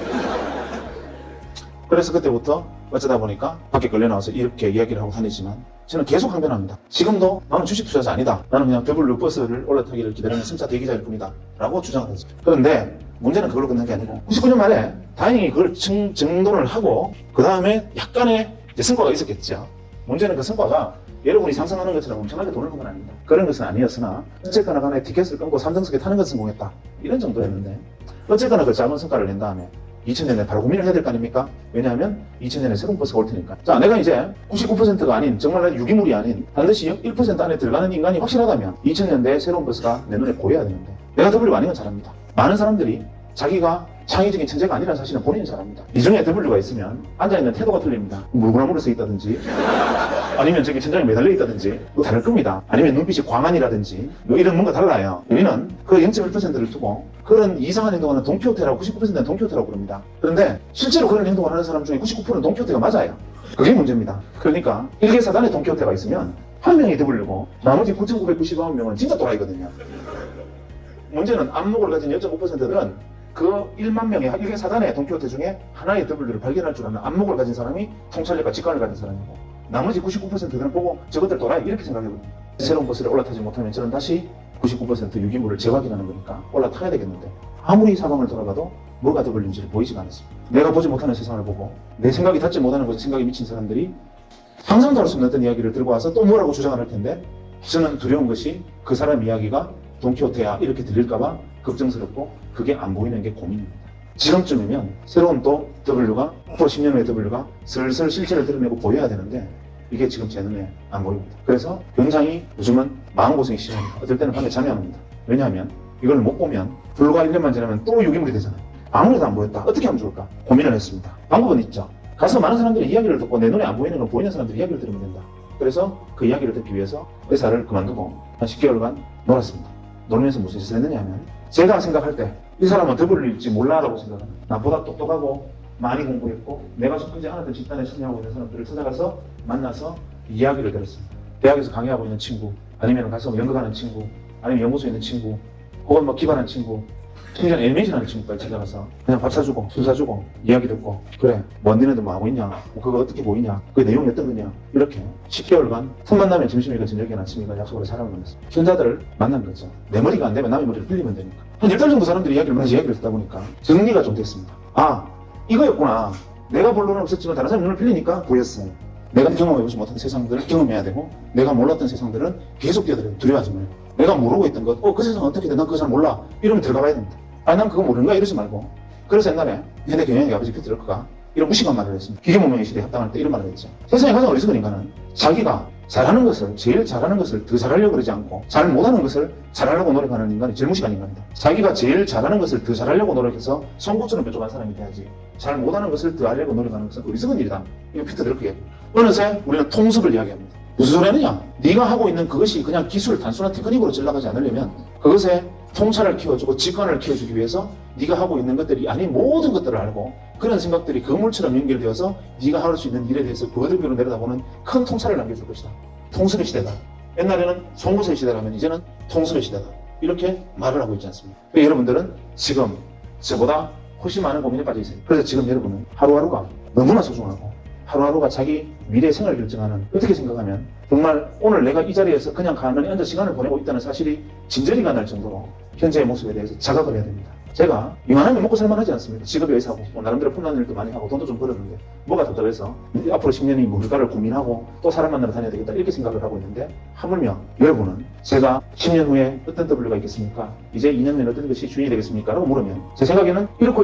그래서 그때부터 어쩌다 보니까 밖에 걸려 나와서 이렇게 이야기를 하고 다니지만 저는 계속 항변합니다. 지금도 나는 주식 투자자 아니다. 나는 그냥 W 버스를 올라타기를 기다리는 승차 대기자일 뿐이다. 라고 주장하는 거죠. 그런데 문제는 그걸로 끝난 게 아니고 99년 말에 다행히 그걸 정돈을 하고 그 다음에 약간의 이제 성과가 있었겠죠. 문제는 그 성과가 여러분이 상상하는 것처럼 엄청나게 돈을 번 건 아닙니다. 그런 것은 아니었으나 어쨌거나 간에 티켓을 끊고 3등석에 타는 것은 성공했다. 이런 정도였는데 어쨌거나 그 작은 성과를 낸 다음에 2000년에 바로 고민을 해야 될 거 아닙니까? 왜냐하면 2000년에 새로운 버스가 올 테니까. 자, 내가 이제 99%가 아닌 정말 유기물이 아닌 반드시 1% 안에 들어가는 인간이 확실하다면 2000년대에 새로운 버스가 내 눈에 보여야 되는데 내가 W가 아닌 건 잘 압니다. 많은 사람들이 자기가 창의적인 천재가 아니라는 사실은 본인은 잘 압니다. 이 중에 W가 있으면 앉아있는 태도가 틀립니다. 물구나무를 서 있다든지 아니면 저기 천장에 매달려 있다든지 뭐 다를 겁니다. 아니면 눈빛이 광안이라든지 뭐 이런 뭔가 달라요. 우리는 그 0.1%를 두고 그런 이상한 행동을 하는 돈키호테라고 99%는 돈키호테라고 부릅니다. 그런데 실제로 그런 행동을 하는 사람 중에 99%는 돈키호테가 맞아요. 그게 문제입니다. 그러니까 일개 사단에 돈키호테가 있으면 한 명이 W고 나머지 9,999명은 진짜 또라이거든요. 문제는 안목을 가진 0.5%들은 그 1만 명의 일개 사단의 돈키호테 중에 하나의 W를 발견할 줄 아는 안목을 가진 사람이 통찰력과 직관을 가진 사람이고 나머지 99%들은 보고 저것들 또라이 이렇게 생각해요. 새로운 버스를 올라타지 못하면 저는 다시 99% 유기물을 재확인하는 거니까 올라타야 되겠는데 아무리 사방을 돌아봐도 뭐가 W인지를 보이지가 않았습니다. 내가 보지 못하는 세상을 보고 내 생각이 닿지 못하는 곳에 생각이 미친 사람들이 상상도 할 수 없는 어떤 이야기를 들고 와서 또 뭐라고 주장을 할 텐데 저는 두려운 것이 그 사람 이야기가 돈키호테야 이렇게 들릴까봐 걱정스럽고 그게 안 보이는 게 고민입니다. 지금쯤이면 새로운 또 W가 앞으로 10년 후의 W가 슬슬 실체를 드러내고 보여야 되는데 이게 지금 제 눈에 안 보입니다. 그래서 굉장히 요즘은 마음고생이 심합니다. 어떨 때는 밤에 잠이 안 옵니다. 왜냐하면 이걸 못 보면 불과 1년만 지나면 또 유기물이 되잖아요. 아무래도 안 보였다. 어떻게 하면 좋을까? 고민을 했습니다. 방법은 있죠. 가서 많은 사람들이 이야기를 듣고 내 눈에 안 보이는 건 보이는 사람들이 이야기를 들으면 된다. 그래서 그 이야기를 듣기 위해서 회사를 그만두고 한 10개월간 놀았습니다. 놀면서 무슨 짓을 했느냐 하면 제가 생각할 때 이 사람은 W일지 몰라라고 생각합니다. 나보다 똑똑하고 많이 공부했고 내가 속하지 않았던 집단에 참여하고 있는 사람들을 찾아가서 만나서 이야기를 들었습니다. 대학에서 강의하고 있는 친구 아니면 가서 연극하는 친구 아니면 연구소에 있는 친구 혹은 뭐 기반한 친구 심지어 애니메이션 하는 친구까지 찾아가서 그냥 밥 사주고 술 사주고 이야기 듣고 그래 뭐 니네들 뭐 하고 있냐 뭐 그거 어떻게 보이냐 그 내용이 어떤 거냐 이렇게 10개월간 틈 만나면 점심이건 저녁이건 아침이건 약속으로 사람을 만났습니다. 현자들을 만난 거죠. 내 머리가 안 되면 남의 머리를 빌리면 되니까 한 10달 정도 사람들이 이야기를 만나서 이야기를 듣다 보니까 정리가 좀 됐습니다. 아 이거였구나. 내가 본론은 없었지만 다른 사람 눈을 빌리니까 보였어요. 내가 경험해보지 못한 세상들을 경험해야 되고 내가 몰랐던 세상들은 계속 뛰어들어요. 두려워하지 말고 내가 모르고 있던 것 그 세상 어떻게 돼? 난 그거 잘 몰라. 이러면 들어가 봐야 됩니다. 아니 난 그거 모르는 거야 이러지 말고 그래서 옛날에 현대 경영의 아버지 피터 드러크가 이런 무식한 말을 했습니다. 기계문명의 시대에 합당할 때 이런 말을 했죠. 세상에 가장 어리석은 인간은 자기가 잘하는 것을 제일 잘하는 것을 더 잘하려고 그러지 않고 잘 못하는 것을 잘하려고 노력하는 인간이 제일 무식한 인간이다. 자기가 제일 잘하는 것을 더 잘하려고 노력해서 송곳처럼 뾰족한 사람이 돼야지 잘 못하는 것을 더 하려고 노력하는 것은 어리석은 일이다. 이거 피터 드러크가 얘기합니다. 어느새 우리는 통습을 이야기합니다. 무슨 소리 하느냐? 네가 하고 있는 그것이 그냥 기술 단순한 테크닉으로 찔러가지 않으려면 그것에 통찰을 키워주고 직관을 키워주기 위해서 네가 하고 있는 것들이 아닌 모든 것들을 알고 그런 생각들이 그물처럼 연결되어서 네가 할 수 있는 일에 대해서 거들비로 내려다보는 큰 통찰을 남겨줄 것이다. 통습의 시대다. 옛날에는 송구서의 시대라면 이제는 통습의 시대다. 이렇게 말을 하고 있지 않습니까? 여러분들은 지금 저보다 훨씬 많은 고민에 빠져 있어요. 그래서 지금 여러분은 하루하루가 너무나 소중하고 하루하루가 자기 미래 생활을 결정하는 어떻게 생각하면 정말 오늘 내가 이 자리에서 그냥 가만히 앉아 시간을 보내고 있다는 사실이 진저리가 날 정도로 현재의 모습에 대해서 자각을 해야 됩니다. 제가 이만하면 먹고 살만하지 않습니까? 직업이 의사고 뭐 나름대로 푼난 일도 많이 하고 돈도 좀 벌었는데 뭐가 답답해서 앞으로 10년이 뭘까를 고민하고 또 사람 만나러 다녀야 되겠다 이렇게 생각을 하고 있는데 하물며 여러분은 제가 10년 후에 어떤 W가 있겠습니까? 이제 2년 후에 어떤 것이 주인이 되겠습니까? 라고 물으면 제 생각에는 이렇고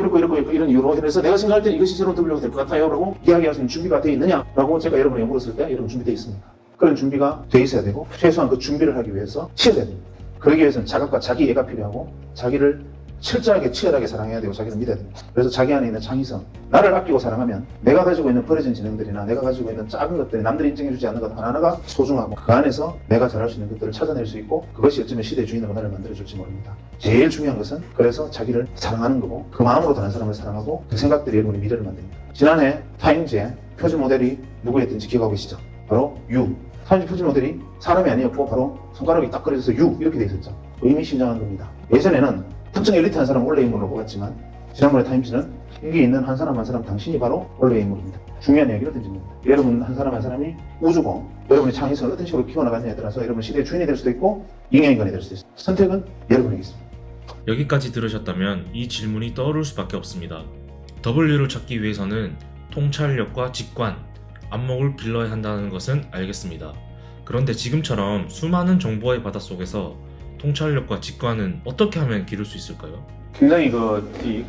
이런 이유로 해서 내가 생각할 때 이것이 새로운 W가 될 것 같아요 라고 이야기할 수 있는 준비가 되어 있느냐 라고 제가 여러분에게 물었을 때 여러분 준비되어 있습니까? 그런 준비가 되어 있어야 되고 최소한 그 준비를 하기 위해서 치열해야 됩니다. 그러기 위해서는 자각과 자기 이해가 필요하고 자기를 철저하게 치열하게 사랑해야 되고 자기를 믿어야 됩니다. 그래서 자기 안에 있는 창의성, 나를 아끼고 사랑하면 내가 가지고 있는 버려진 지능들이나 내가 가지고 있는 작은 것들이 남들이 인정해주지 않는 것 하나하나가 소중하고 그 안에서 내가 잘할 수 있는 것들을 찾아낼 수 있고 그것이 어쩌면 시대의 주인으로 나를 만들어줄지 모릅니다. 제일 중요한 것은 그래서 자기를 사랑하는 거고 그 마음으로 다른 사람을 사랑하고 그 생각들이 여러분의 미래를 만듭니다. 지난해 타임즈의 표준 모델이 누구였든지 기억하고 계시죠? 바로 유. 타임즈 표준 모델이 사람이 아니었고 바로 손가락이 딱 그려져서 유 이렇게 돼 있었죠. 의미심장한 겁니다. 예전에는 특정 엘리트한 사람 원래 인물로 뽑았지만 지난번에 타임즈는 여기 있는 한 사람 한 사람 당신이 바로 원래 인물입니다. 중요한 이야기를 던집니다. 여러분 한 사람 한 사람이 우주고 여러분의 창의성을 어떤 식으로 키워나가느냐에 따라서 여러분 시대의 주인이 될 수도 있고 잉여인간이 될 수도 있습니다. 선택은 여러분에게 있습니다. 여기까지 들으셨다면 이 질문이 떠오를 수밖에 없습니다. W를 찾기 위해서는 통찰력과 직관, 안목을 길러야 한다는 것은 알겠습니다. 그런데 지금처럼 수많은 정보의 바닷속에서 통찰력과 직관은 어떻게 하면 기를 수 있을까요? 굉장히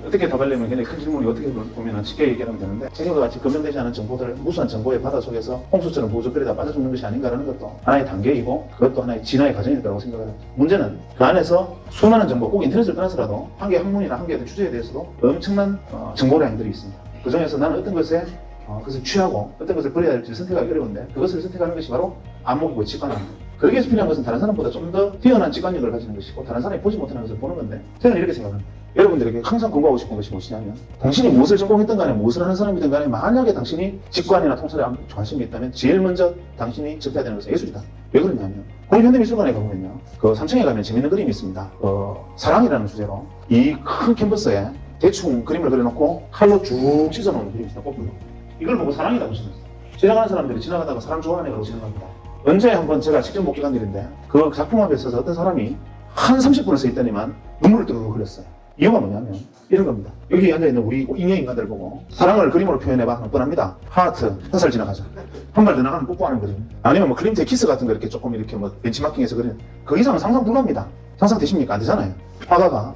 어떻게 답하려면 굉장히 큰 질문이 어떻게 보면 쉽게 얘기하면 되는데, 지금과 같이 검증되지 않은 정보들, 무수한 정보의 바다 속에서 홍수처럼 보조끓이다 빠져 죽는 것이 아닌가라는 것도 하나의 단계이고, 그것도 하나의 진화의 과정일 거라고 생각을 합니다. 문제는 그 안에서 수많은 정보, 꼭 인터넷을 떠나서라도 한 개의 학문이나 한 개의 주제에 대해서도 엄청난 정보량들이 있습니다. 그 중에서 나는 어떤 것에 그것을 취하고 어떤 것을 버려야 할지 선택하기 어려운데, 그것을 선택하는 것이 바로 안목이고 직관입니다. 그러기 위해서 필요한 것은 다른 사람보다 좀 더 뛰어난 직관력을 가지는 것이고, 다른 사람이 보지 못하는 것을 보는 건데, 저는 이렇게 생각합니다. 여러분들에게 항상 공부하고 싶은 것이 무엇이냐면, 당신이 무엇을 전공했든 간에 무엇을 하는 사람이든 간에 만약에 당신이 직관이나 통찰에 관심이 있다면 제일 먼저 당신이 접해야 되는 것은 예술이다. 왜 그러냐면, 국립현대미술관에 가보면요, 그 3층에 가면 재밌는 그림이 있습니다. 사랑이라는 주제로 이 큰 캔버스에 대충 그림을 그려놓고 칼로 쭉 찢어놓은 그림이 있습니다. 거꾸로. 이걸 보고 사랑이라고 지냈어요. 지나가는 사람들이 지나가다가 사랑 좋아하네 그러고 지나갑니다. 언제 한번 제가 직접 목격한 일인데, 그 작품 앞에 서서 어떤 사람이 한 30분을 서 있더니만 눈물을 뚜루루 흘렸어요. 이유가 뭐냐면 이런 겁니다. 여기 앉아있는 우리 인형 인간들 보고 사랑을 그림으로 표현해봐 하면 뻔합니다. 하트, 한 살 지나가자. 한 발 더 나가면 뽀뽀하는 그림. 아니면 뭐 클림트의 키스 같은 거 이렇게 조금 이렇게 뭐 벤치마킹해서 그리는, 그 이상은 상상 불가합니다. 상상되십니까? 안 되잖아요. 화가가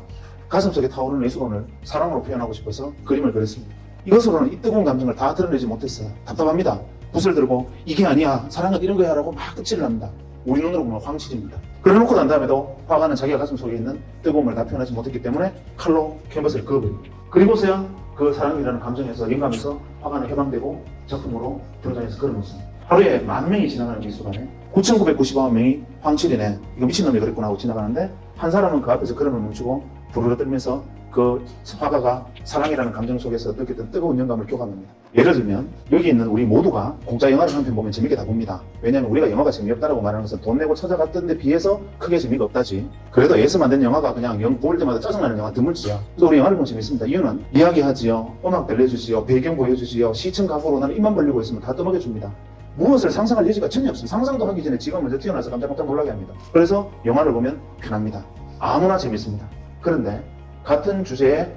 가슴속에 타오르는 예술혼을 사랑으로 표현하고 싶어서 그림을 그렸습니다. 이것으로는 이 뜨거운 감정을 다 드러내지 못했어요. 답답합니다. 붓을 들고 이게 아니야, 사랑은 이런 거야 라고 막 끝질을 합니다. 우리 눈으로 보면 황칠입니다. 그래놓고 난 다음에도 화가는 자기가 가슴 속에 있는 뜨거움을 다 표현하지 못했기 때문에 칼로 캔버스를 그어버립니다. 그리고서야 그 사랑이라는 감정에서 영감에서 화가는 해방되고 작품으로 등장해서 걸어놓습니다. 하루에 10,000명이 지나가는 미술관에 9,999만 명이 황칠이네, 이거 미친놈이 그랬구나 하고 지나가는데, 한 사람은 그 앞에서 걸음을 멈추고 부르르 떨면서 그 화가가 사랑이라는 감정 속에서 느꼈던 뜨거운 영감을 교감합니다. 예를 들면 여기 있는 우리 모두가 공짜 영화를 한 편 보면 재밌게 다 봅니다. 왜냐하면 우리가 영화가 재미없다라고 말하는 것은 돈 내고 찾아갔던 데 비해서 크게 재미가 없다지. 그래도 애써 만든 영화가 그냥 볼 때마다 짜증나는 영화 드물지요. 그래서 우리 영화를 보면 재밌습니다. 이유는 이야기하지요, 음악 들려주지요, 배경 보여주지요, 시청 각오로 나는 입만 벌리고 있으면 다 떠먹여줍니다. 무엇을 상상할 여지가 전혀 없습니다. 상상도 하기 전에 지가 먼저 튀어나와서 깜짝깜짝 놀라게 합니다. 그래서 영화를 보면 편합니다. 아무나 재밌습니다. 그런데 같은 주제의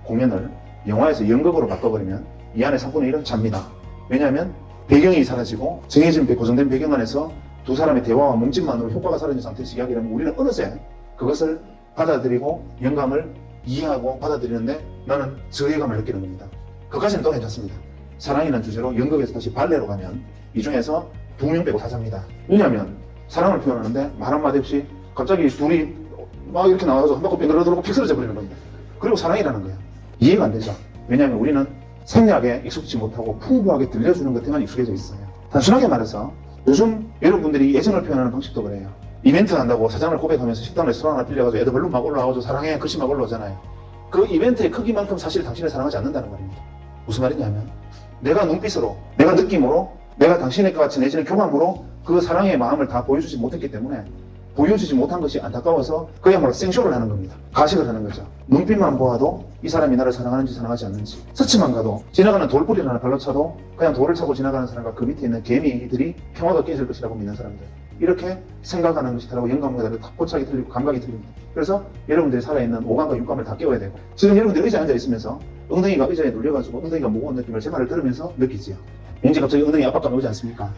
공연을 영화에서 연극으로 바꿔버리면 이 안에 3분의 1은 잡니다. 왜냐하면 배경이 사라지고 정해진 고정된 배경 안에서 두 사람의 대화와 몸짓만으로 효과가 사라진 상태에서 이야기를 하면 우리는 어느새 그것을 받아들이고 영감을 이해하고 받아들이는데 나는 저해감을 느끼는 겁니다. 그것까지는 또 괜찮습니다. 사랑이라는 주제로 연극에서 다시 발레로 가면 이 중에서 2명 빼고 다 잡니다. 왜냐하면 사랑을 표현하는데 말 한마디 없이 갑자기 둘이 막 이렇게 나와서 한 바퀴 빙그러 돌고 픽 쓰러져 버리는 겁니다. 그리고 사랑이라는 거예요. 이해가 안 되죠. 왜냐하면 우리는 생략에 익숙지 못하고 풍부하게 들려주는 것에만 익숙해져 있어요. 단순하게 말해서 요즘 여러분들이 애정을 표현하는 방식도 그래요. 이벤트 한다고 사장을 고백하면서 식당 레스토랑 하나 빌려가지고 애들 벌룬 막 올라와가지고 사랑해 글씨 막 올라오잖아요. 그 이벤트의 크기만큼 사실 당신을 사랑하지 않는다는 말입니다. 무슨 말이냐면 내가 눈빛으로, 내가 느낌으로, 내가 당신과 같이 내지는 교감으로 그 사랑의 마음을 다 보여주지 못했기 때문에 보여주지 못한 것이 안타까워서 그야말로 생쇼를 하는 겁니다. 가식을 하는 거죠. 눈빛만 보아도 이 사람이 나를 사랑하는지 사랑하지 않는지, 스치만 가도 지나가는 돌뿌리를 하나 발로 차도 그냥 돌을 차고 지나가는 사람과 그 밑에 있는 개미들이 평화가 깨질 것이라고 믿는 사람들, 이렇게 생각하는 것이 다르고 영감과 다르고 포착이 틀리고 감각이 틀립니다. 그래서 여러분들이 살아있는 오감과 육감을 다 깨워야 되고, 지금 여러분들이 의자에 앉아있으면서 엉덩이가 의자에 눌려가지고 엉덩이가 무거운 느낌을 제 말을 들으면서 느끼지요. 왠지 갑자기 엉덩이 압박감이 오지 않습니까?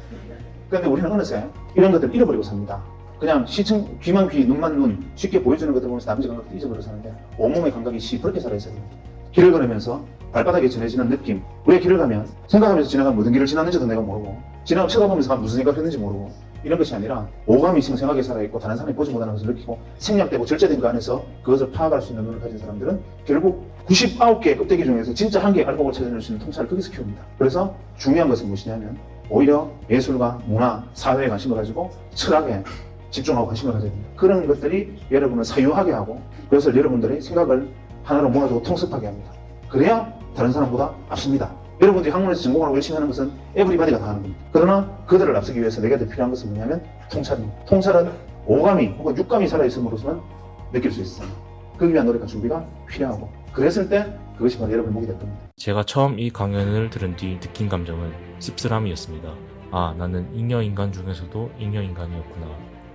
그런데 우리는 어느새 이런 것들을 잃어버리고 삽니다. 그냥 시청, 귀만 귀, 눈만 눈, 쉽게 보여주는 것들 보면서 나머지 감각을 잊어버려 사는데 온몸의 감각이 시퍼렇게 살아있어야 됩니다. 길을 걸으면서 발바닥에 전해지는 느낌, 우리가 길을 가면 생각하면서 지나가면 무슨 길을 지났는지도 내가 모르고, 지나가 쳐다보면서 무슨 생각을 했는지 모르고, 이런 것이 아니라 오감이 생생하게 살아있고 다른 사람이 보지 못하는 것을 느끼고 생략되고 절제된 그 안에서 그것을 파악할 수 있는 눈을 가진 사람들은 결국 99개의 껍데기 중에서 진짜 한 개의 알곡을 찾아낼 수 있는 통찰을 거기서 키웁니다. 그래서 중요한 것은 무엇이냐면 오히려 예술과 문화, 사회에 관심을 가지고 철학에 집중하고 관심을 가져야 됩니다. 그런 것들이 여러분을 사유하게 하고 그것을 여러분들의 생각을 하나로 모아주고 통습하게 합니다. 그래야 다른 사람보다 앞섭니다. 여러분들이 학문에서 전공하고 열심히 하는 것은 에브리바디가 다 하는 겁니다. 그러나 그들을 앞서기 위해서 내가 더 필요한 것은 뭐냐면 통찰입니다. 통찰은 오감이 혹은 육감이 살아있음으로서만 느낄 수 있어요. 그기 위한 노력과 준비가 필요하고, 그랬을 때 그것이 바로 여러분의 목이 될 겁니다. 제가 처음 이 강연을 들은 뒤 느낀 감정은 씁쓸함이었습니다. 아, 나는 잉여인간 중에서도 잉여인간이었구나.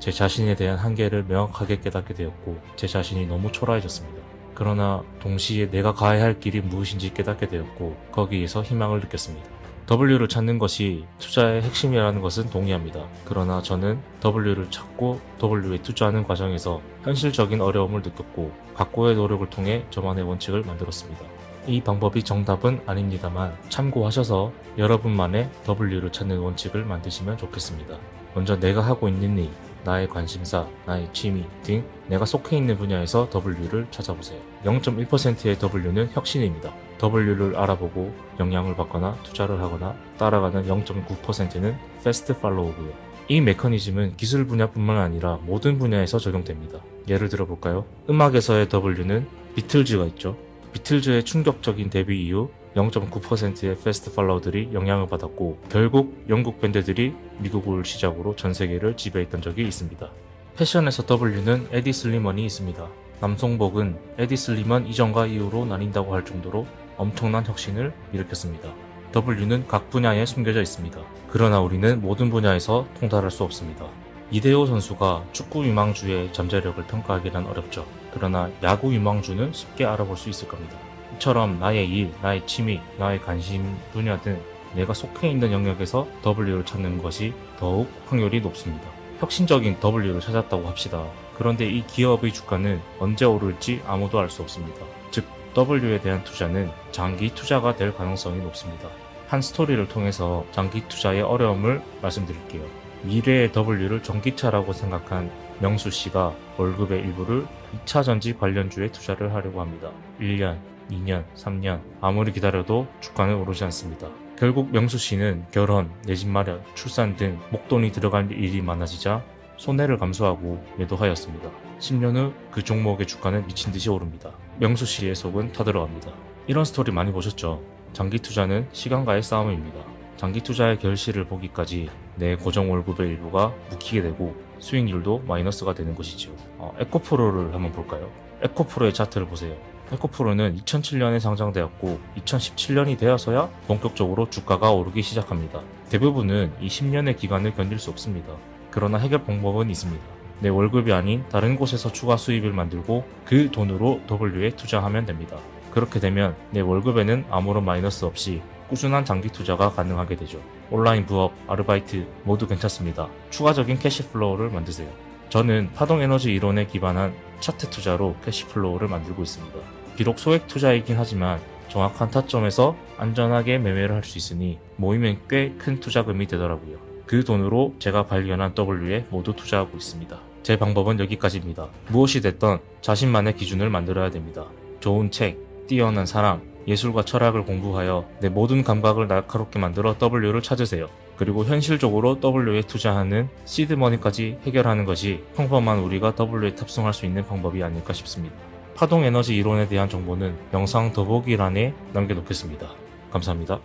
제 자신에 대한 한계를 명확하게 깨닫게 되었고 제 자신이 너무 초라해졌습니다. 그러나 동시에 내가 가야 할 길이 무엇인지 깨닫게 되었고 거기에서 희망을 느꼈습니다. W를 찾는 것이 투자의 핵심이라는 것은 동의합니다. 그러나 저는 W를 찾고 W에 투자하는 과정에서 현실적인 어려움을 느꼈고 각고의 노력을 통해 저만의 원칙을 만들었습니다. 이 방법이 정답은 아닙니다만 참고하셔서 여러분만의 W를 찾는 원칙을 만드시면 좋겠습니다. 먼저 내가 하고 있는 일, 나의 관심사, 나의 취미 등 내가 속해 있는 분야에서 W를 찾아보세요. 0.1%의 W는 혁신입니다. W를 알아보고 영향을 받거나 투자를 하거나 따라가는 0.9%는 패스트 팔로우고요. 이 메커니즘은 기술 분야뿐만 아니라 모든 분야에서 적용됩니다. 예를 들어 볼까요? 음악에서의 W는 비틀즈가 있죠. 비틀즈의 충격적인 데뷔 이후 0.9%의 패스트 팔로우들이 영향을 받았고 결국 영국 밴드들이 미국을 시작으로 전 세계를 지배했던 적이 있습니다. 패션에서 W는 에디 슬리먼이 있습니다. 남성복은 에디 슬리먼 이전과 이후로 나뉜다고 할 정도로 엄청난 혁신을 일으켰습니다. W는 각 분야에 숨겨져 있습니다. 그러나 우리는 모든 분야에서 통달할 수 없습니다. 이대호 선수가 축구 유망주의 잠재력을 평가하기란 어렵죠. 그러나 야구 유망주는 쉽게 알아볼 수 있을 겁니다. 이처럼 나의 일, 나의 취미, 나의 관심 분야 등 내가 속해 있는 영역에서 W를 찾는 것이 더욱 확률이 높습니다. 혁신적인 W를 찾았다고 합시다. 그런데 이 기업의 주가는 언제 오를지 아무도 알 수 없습니다. 즉 W에 대한 투자는 장기 투자가 될 가능성이 높습니다. 한 스토리를 통해서 장기 투자의 어려움을 말씀드릴게요. 미래의 W를 전기차라고 생각한 명수 씨가 월급의 일부를 2차 전지 관련주에 투자를 하려고 합니다. 1년, 2년, 3년 아무리 기다려도 주가는 오르지 않습니다. 결국 명수 씨는 결혼, 내 집 마련, 출산 등 목돈이 들어갈 일이 많아지자 손해를 감수하고 매도하였습니다. 10년 후 그 종목의 주가는 미친 듯이 오릅니다. 명수 씨의 속은 타들어갑니다. 이런 스토리 많이 보셨죠? 장기 투자는 시간과의 싸움입니다. 장기 투자의 결실을 보기까지 내 고정 월급의 일부가 묵히게 되고 수익률도 마이너스가 되는 것이죠. 에코프로를 한번 볼까요? 에코프로의 차트를 보세요. 에코프로는 2007년에 상장되었고 2017년이 되어서야 본격적으로 주가가 오르기 시작합니다. 대부분은 이 10년의 기간을 견딜 수 없습니다. 그러나 해결 방법은 있습니다. 내 월급이 아닌 다른 곳에서 추가 수입을 만들고 그 돈으로 W에 투자하면 됩니다. 그렇게 되면 내 월급에는 아무런 마이너스 없이 꾸준한 장기 투자가 가능하게 되죠. 온라인 부업, 아르바이트 모두 괜찮습니다. 추가적인 캐시플로우를 만드세요. 저는 파동에너지 이론에 기반한 차트 투자로 캐시플로우를 만들고 있습니다. 비록 소액 투자이긴 하지만 정확한 타점에서 안전하게 매매를 할 수 있으니 모이면 꽤 큰 투자금이 되더라고요. 그 돈으로 제가 발견한 W에 모두 투자하고 있습니다. 제 방법은 여기까지입니다. 무엇이 됐던 자신만의 기준을 만들어야 됩니다. 좋은 책, 뛰어난 사람, 예술과 철학을 공부하여 내 모든 감각을 날카롭게 만들어 W를 찾으세요. 그리고 현실적으로 W에 투자하는 시드머니까지 해결하는 것이 평범한 우리가 W에 탑승할 수 있는 방법이 아닐까 싶습니다. 파동에너지 이론에 대한 정보는 영상 더보기란에 남겨놓겠습니다. 감사합니다.